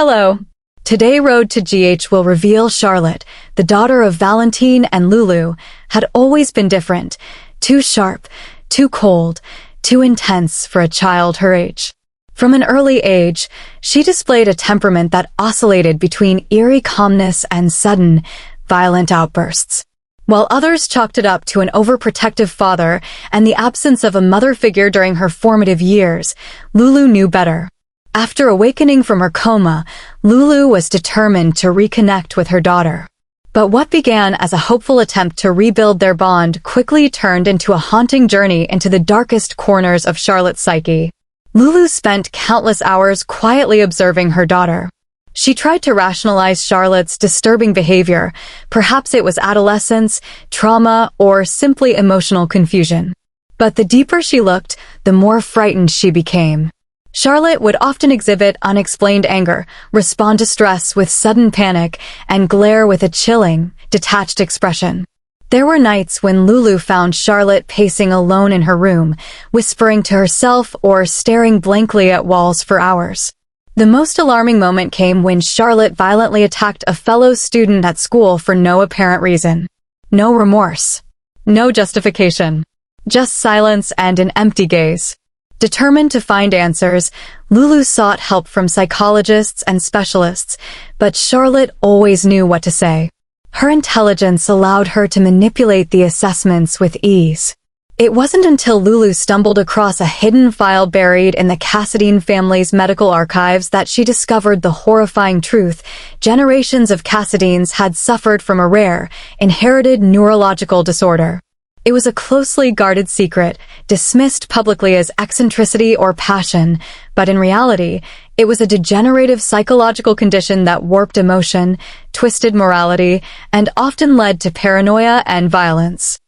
Hello. Today Road to GH will reveal Charlotte, the daughter of Valentine and Lulu, had always been different, too sharp, too cold, too intense for a child her age. From an early age, she displayed a temperament that oscillated between eerie calmness and sudden, violent outbursts. While others chalked it up to an overprotective father and the absence of a mother figure during her formative years, Lulu knew better. After awakening from her coma, Lulu was determined to reconnect with her daughter. But what began as a hopeful attempt to rebuild their bond quickly turned into a haunting journey into the darkest corners of Charlotte's psyche. Lulu spent countless hours quietly observing her daughter. She tried to rationalize Charlotte's disturbing behavior. Perhaps it was adolescence, trauma, or simply emotional confusion. But the deeper she looked, the more frightened she became. Charlotte would often exhibit unexplained anger, respond to stress with sudden panic, and glare with a chilling, detached expression. There were nights when Lulu found Charlotte pacing alone in her room, whispering to herself or staring blankly at walls for hours. The most alarming moment came when Charlotte violently attacked a fellow student at school for no apparent reason. No remorse. No justification. Just silence and an empty gaze. Determined to find answers, Lulu sought help from psychologists and specialists, but Charlotte always knew what to say. Her intelligence allowed her to manipulate the assessments with ease. It wasn't until Lulu stumbled across a hidden file buried in the Cassadine family's medical archives that she discovered the horrifying truth. Generations of Cassadines had suffered from a rare, inherited neurological disorder. It was a closely guarded secret, dismissed publicly as eccentricity or passion, but in reality, it was a degenerative psychological condition that warped emotion, twisted morality, and often led to paranoia and violence.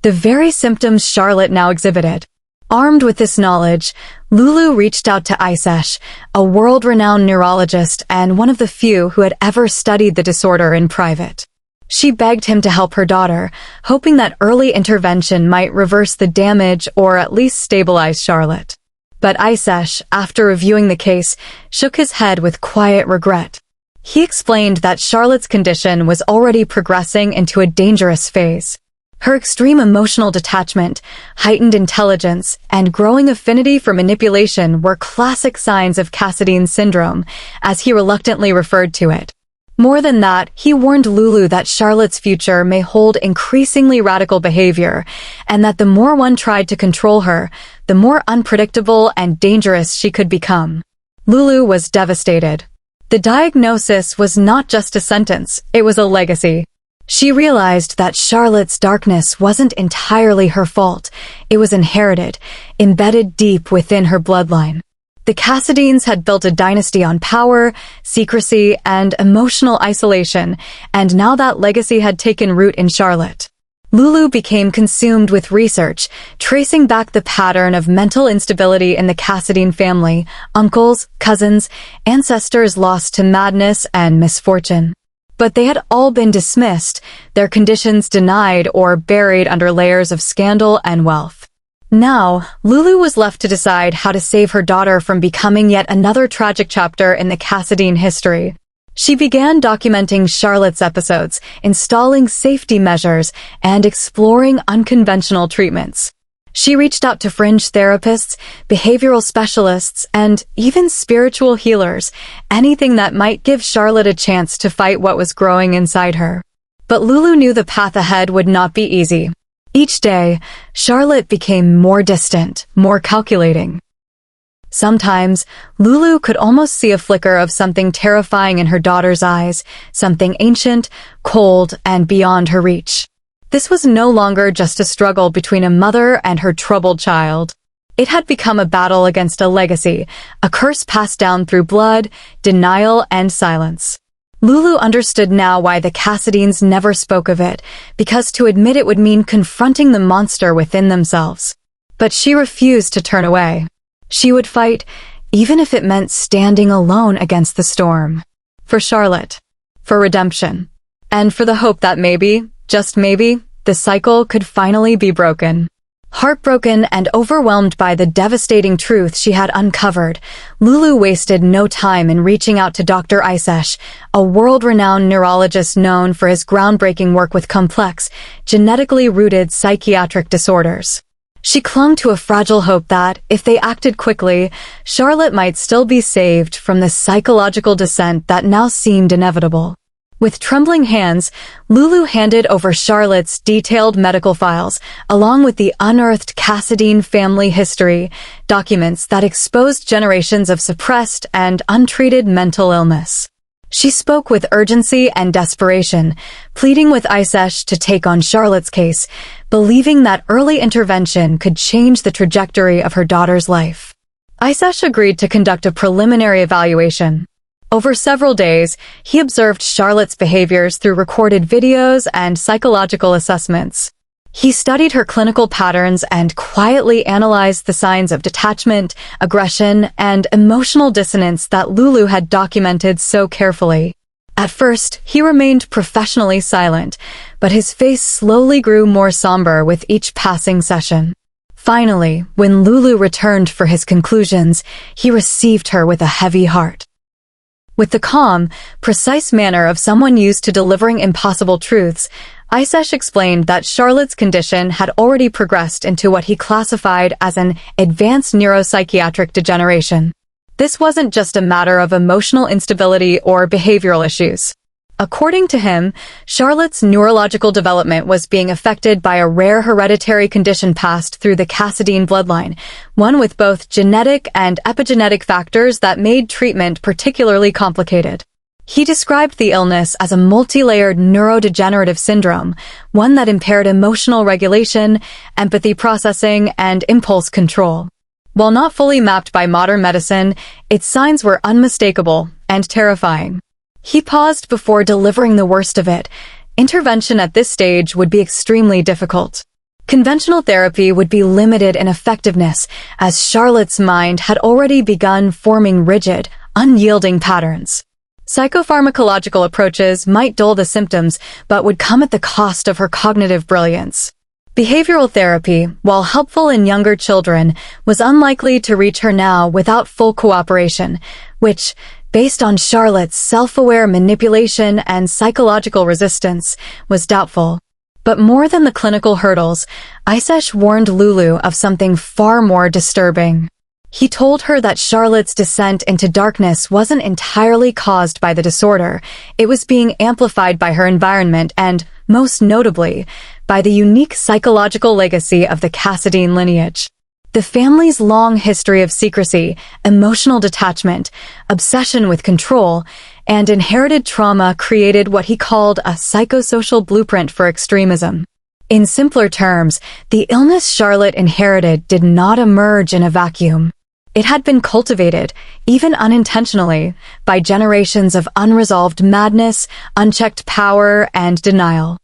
The very symptoms Charlotte now exhibited. Armed with this knowledge, Lulu reached out to Isesh, a world-renowned neurologist and one of the few who had ever studied the disorder in private. She begged him to help her daughter, hoping that early intervention might reverse the damage or at least stabilize Charlotte. But Isesh, after reviewing the case, shook his head with quiet regret. He explained that Charlotte's condition was already progressing into a dangerous phase. Her extreme emotional detachment, heightened intelligence, and growing affinity for manipulation were classic signs of Cassadine syndrome, as he reluctantly referred to it. More than that, he warned Lulu that Charlotte's future may hold increasingly radical behavior, and that the more one tried to control her, the more unpredictable and dangerous she could become. Lulu was devastated. The diagnosis was not just a sentence, it was a legacy. She realized that Charlotte's darkness wasn't entirely her fault. It was inherited, embedded deep within her bloodline. The Cassadines had built a dynasty on power, secrecy, and emotional isolation, and now that legacy had taken root in Charlotte. Lulu became consumed with research, tracing back the pattern of mental instability in the Cassadine family, uncles, cousins, ancestors lost to madness and misfortune. But they had all been dismissed, their conditions denied or buried under layers of scandal and wealth. Now, Lulu was left to decide how to save her daughter from becoming yet another tragic chapter in the Cassadine history. She began documenting Charlotte's episodes, installing safety measures, and exploring unconventional treatments. She reached out to fringe therapists, behavioral specialists, and even spiritual healers, anything that might give Charlotte a chance to fight what was growing inside her. But Lulu knew the path ahead would not be easy. Each day, Charlotte became more distant, more calculating. Sometimes, Lulu could almost see a flicker of something terrifying in her daughter's eyes, something ancient, cold, and beyond her reach. This was no longer just a struggle between a mother and her troubled child. It had become a battle against a legacy, a curse passed down through blood, denial, and silence. Lulu understood now why the Cassadines never spoke of it, because to admit it would mean confronting the monster within themselves. But she refused to turn away. She would fight, even if it meant standing alone against the storm. For Charlotte. For redemption. And for the hope that maybe, just maybe, the cycle could finally be broken. Heartbroken and overwhelmed by the devastating truth she had uncovered, Lulu wasted no time in reaching out to Dr. Isesh, a world-renowned neurologist known for his groundbreaking work with complex, genetically rooted psychiatric disorders. She clung to a fragile hope that, if they acted quickly, Charlotte might still be saved from the psychological descent that now seemed inevitable. With trembling hands, Lulu handed over Charlotte's detailed medical files, along with the unearthed Cassadine family history, documents that exposed generations of suppressed and untreated mental illness. She spoke with urgency and desperation, pleading with Isesh to take on Charlotte's case, believing that early intervention could change the trajectory of her daughter's life. Isesh agreed to conduct a preliminary evaluation. Over several days, he observed Charlotte's behaviors through recorded videos and psychological assessments. He studied her clinical patterns and quietly analyzed the signs of detachment, aggression, and emotional dissonance that Lulu had documented so carefully. At first, he remained professionally silent, but his face slowly grew more somber with each passing session. Finally, when Lulu returned for his conclusions, he received her with a heavy heart. With the calm, precise manner of someone used to delivering impossible truths, Isesh explained that Charlotte's condition had already progressed into what he classified as an advanced neuropsychiatric degeneration. This wasn't just a matter of emotional instability or behavioral issues. According to him, Charlotte's neurological development was being affected by a rare hereditary condition passed through the Cassadine bloodline, one with both genetic and epigenetic factors that made treatment particularly complicated. He described the illness as a multi-layered neurodegenerative syndrome, one that impaired emotional regulation, empathy processing, and impulse control. While not fully mapped by modern medicine, its signs were unmistakable and terrifying. He paused before delivering the worst of it. Intervention at this stage would be extremely difficult. Conventional therapy would be limited in effectiveness, as Charlotte's mind had already begun forming rigid, unyielding patterns. Psychopharmacological approaches might dull the symptoms, but would come at the cost of her cognitive brilliance. Behavioral therapy, while helpful in younger children, was unlikely to reach her now without full cooperation, which, based on Charlotte's self-aware manipulation and psychological resistance, was doubtful. But more than the clinical hurdles, Isesh warned Lulu of something far more disturbing. He told her that Charlotte's descent into darkness wasn't entirely caused by the disorder. It was being amplified by her environment and, most notably, by the unique psychological legacy of the Cassadine lineage. The family's long history of secrecy, emotional detachment, obsession with control, and inherited trauma created what he called a psychosocial blueprint for extremism. In simpler terms, the illness Charlotte inherited did not emerge in a vacuum. It had been cultivated, even unintentionally, by generations of unresolved madness, unchecked power, and denial.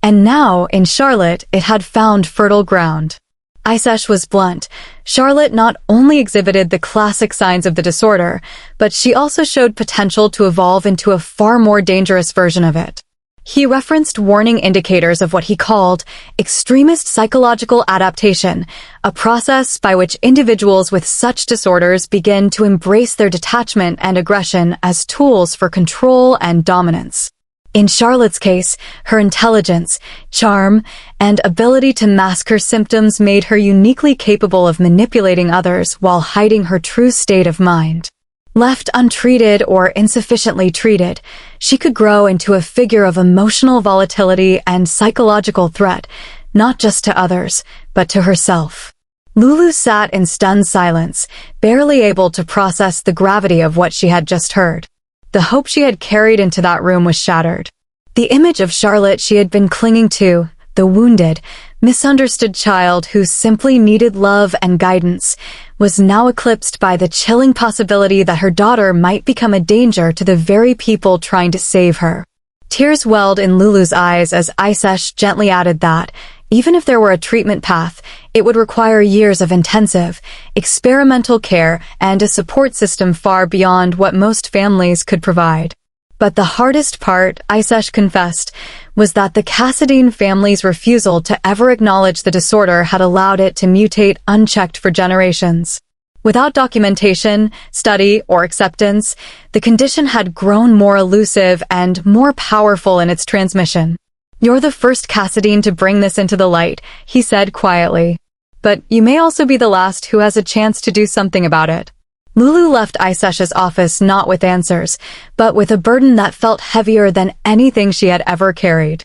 And now, in Charlotte, it had found fertile ground. Isesh was blunt. Charlotte not only exhibited the classic signs of the disorder, but she also showed potential to evolve into a far more dangerous version of it. He referenced warning indicators of what he called extremist psychological adaptation, a process by which individuals with such disorders begin to embrace their detachment and aggression as tools for control and dominance. In Charlotte's case, her intelligence, charm, and ability to mask her symptoms made her uniquely capable of manipulating others while hiding her true state of mind. Left untreated or insufficiently treated, she could grow into a figure of emotional volatility and psychological threat, not just to others, but to herself. Lulu sat in stunned silence, barely able to process the gravity of what she had just heard. The hope she had carried into that room was shattered. The image of Charlotte she had been clinging to, the wounded, misunderstood child who simply needed love and guidance, was now eclipsed by the chilling possibility that her daughter might become a danger to the very people trying to save her. Tears welled in Lulu's eyes as Isesh gently added that, even if there were a treatment path, it would require years of intensive, experimental care and a support system far beyond what most families could provide. But the hardest part, Isesh confessed, was that the Cassadine family's refusal to ever acknowledge the disorder had allowed it to mutate unchecked for generations. Without documentation, study, or acceptance, the condition had grown more elusive and more powerful in its transmission. "You're the first Cassadine to bring this into the light," he said quietly. "But you may also be the last who has a chance to do something about it." Lulu left Isesh's office not with answers, but with a burden that felt heavier than anything she had ever carried.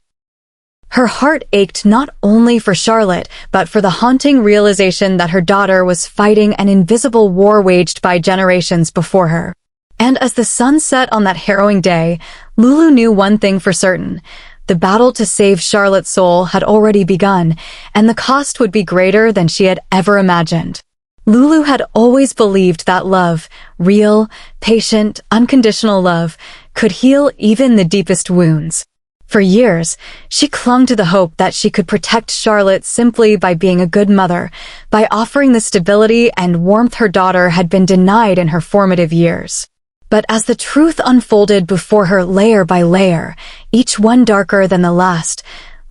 Her heart ached not only for Charlotte, but for the haunting realization that her daughter was fighting an invisible war waged by generations before her. And as the sun set on that harrowing day, Lulu knew one thing for certain. The battle to save Charlotte's soul had already begun, and the cost would be greater than she had ever imagined. Lulu had always believed that love, real, patient, unconditional love, could heal even the deepest wounds. For years, she clung to the hope that she could protect Charlotte simply by being a good mother, by offering the stability and warmth her daughter had been denied in her formative years. But as the truth unfolded before her layer by layer, each one darker than the last,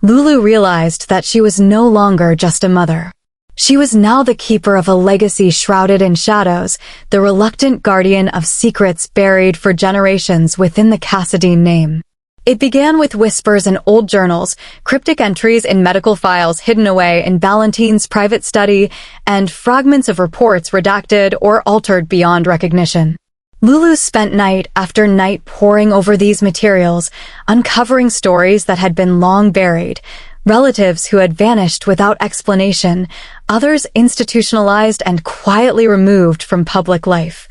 Lulu realized that she was no longer just a mother. She was now the keeper of a legacy shrouded in shadows, the reluctant guardian of secrets buried for generations within the Cassadine name. It began with whispers in old journals, cryptic entries in medical files hidden away in Valentine's private study, and fragments of reports redacted or altered beyond recognition. Lulu spent night after night poring over these materials, uncovering stories that had been long buried, relatives who had vanished without explanation, others institutionalized and quietly removed from public life,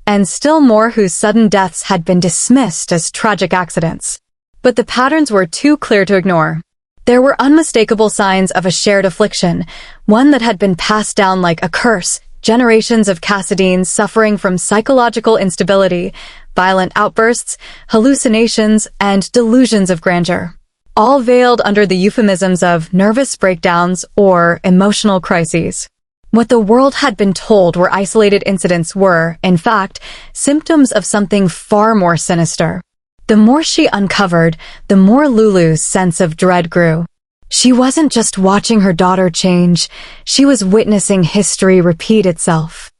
and still more whose sudden deaths had been dismissed as tragic accidents. But the patterns were too clear to ignore. There were unmistakable signs of a shared affliction, one that had been passed down like a curse, generations of Cassadines suffering from psychological instability, violent outbursts, hallucinations, and delusions of grandeur, all veiled under the euphemisms of nervous breakdowns or emotional crises. What the world had been told were isolated incidents were, in fact, symptoms of something far more sinister. The more she uncovered, the more Lulu's sense of dread grew. She wasn't just watching her daughter change, she was witnessing history repeat itself.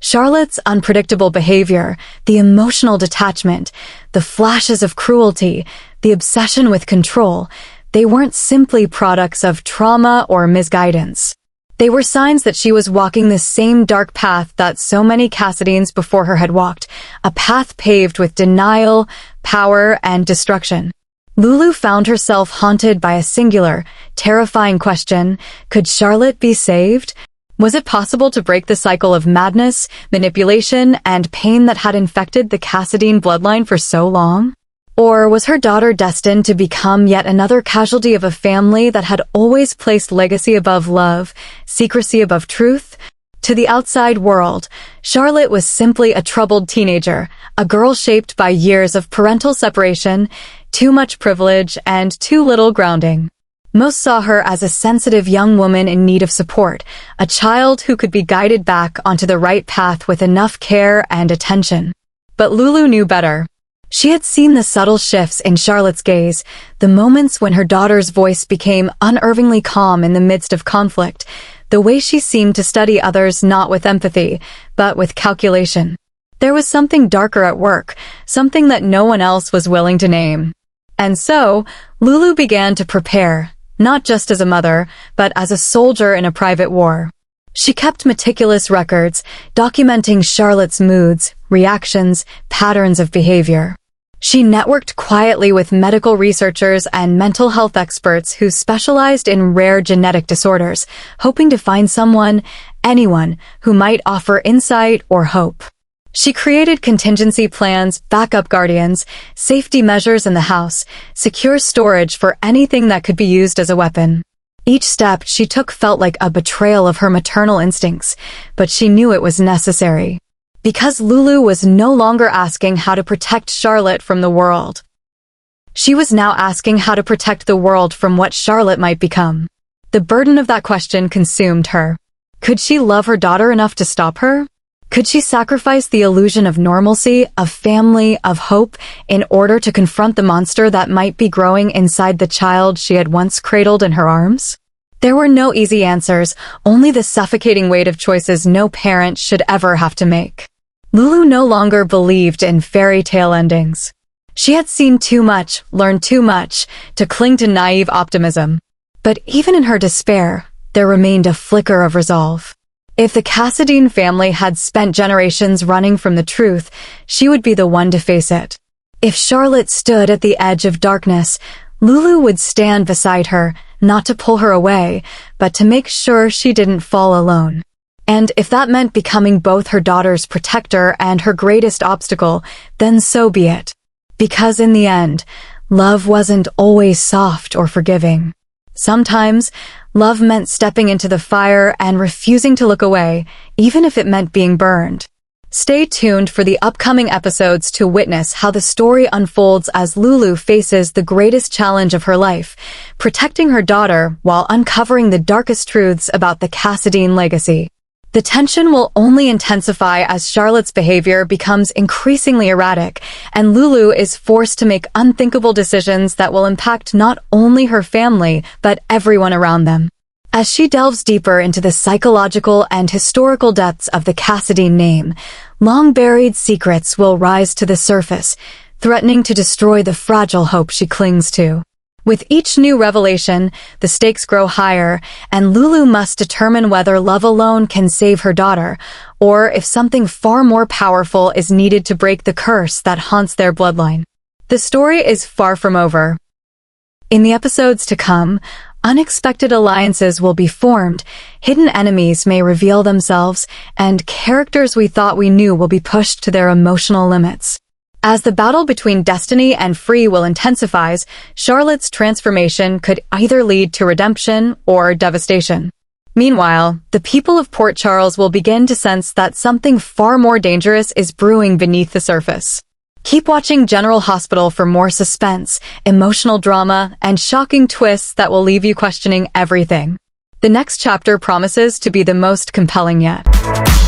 Charlotte's unpredictable behavior, the emotional detachment, the flashes of cruelty, the obsession with control, they weren't simply products of trauma or misguidance. They were signs that she was walking the same dark path that so many Cassadines before her had walked, a path paved with denial, power, and destruction. Lulu found herself haunted by a singular, terrifying question: could Charlotte be saved? Was it possible to break the cycle of madness, manipulation, and pain that had infected the Cassadine bloodline for so long? Or was her daughter destined to become yet another casualty of a family that had always placed legacy above love, secrecy above truth? To the outside world, Charlotte was simply a troubled teenager, a girl shaped by years of parental separation, too much privilege, and too little grounding. Most saw her as a sensitive young woman in need of support, a child who could be guided back onto the right path with enough care and attention. But Lulu knew better. She had seen the subtle shifts in Charlotte's gaze, the moments when her daughter's voice became unervingly calm in the midst of conflict, the way she seemed to study others not with empathy, but with calculation. There was something darker at work, something that no one else was willing to name. And so, Lulu began to prepare, not just as a mother, but as a soldier in a private war. She kept meticulous records, documenting Charlotte's moods, reactions, patterns of behavior. She networked quietly with medical researchers and mental health experts who specialized in rare genetic disorders, hoping to find anyone, who might offer insight or hope. She created contingency plans, backup guardians, safety measures in the house, secure storage for anything that could be used as a weapon. Each step she took felt like a betrayal of her maternal instincts, but she knew it was necessary. Because Lulu was no longer asking how to protect Charlotte from the world. She was now asking how to protect the world from what Charlotte might become. The burden of that question consumed her. Could she love her daughter enough to stop her? Could she sacrifice the illusion of normalcy, of family, of hope, in order to confront the monster that might be growing inside the child she had once cradled in her arms? There were no easy answers, only the suffocating weight of choices no parent should ever have to make. Lulu no longer believed in fairy tale endings. She had seen too much, learned too much, to cling to naive optimism. But even in her despair, there remained a flicker of resolve. If the Cassadine family had spent generations running from the truth, she would be the one to face it. If Charlotte stood at the edge of darkness, Lulu would stand beside her, not to pull her away, but to make sure she didn't fall alone. And if that meant becoming both her daughter's protector and her greatest obstacle, then so be it. Because in the end, love wasn't always soft or forgiving. Sometimes, love meant stepping into the fire and refusing to look away, even if it meant being burned. Stay tuned for the upcoming episodes to witness how the story unfolds as Lulu faces the greatest challenge of her life, protecting her daughter while uncovering the darkest truths about the Cassadine legacy. The tension will only intensify as Charlotte's behavior becomes increasingly erratic, and Lulu is forced to make unthinkable decisions that will impact not only her family, but everyone around them. As she delves deeper into the psychological and historical depths of the Cassadine name, long-buried secrets will rise to the surface, threatening to destroy the fragile hope she clings to. With each new revelation, the stakes grow higher, and Lulu must determine whether love alone can save her daughter, or if something far more powerful is needed to break the curse that haunts their bloodline. The story is far from over. In the episodes to come, unexpected alliances will be formed, hidden enemies may reveal themselves, and characters we thought we knew will be pushed to their emotional limits. As the battle between destiny and free will intensifies, Charlotte's transformation could either lead to redemption or devastation. Meanwhile, the people of Port Charles will begin to sense that something far more dangerous is brewing beneath the surface. Keep watching General Hospital for more suspense, emotional drama, and shocking twists that will leave you questioning everything. The next chapter promises to be the most compelling yet.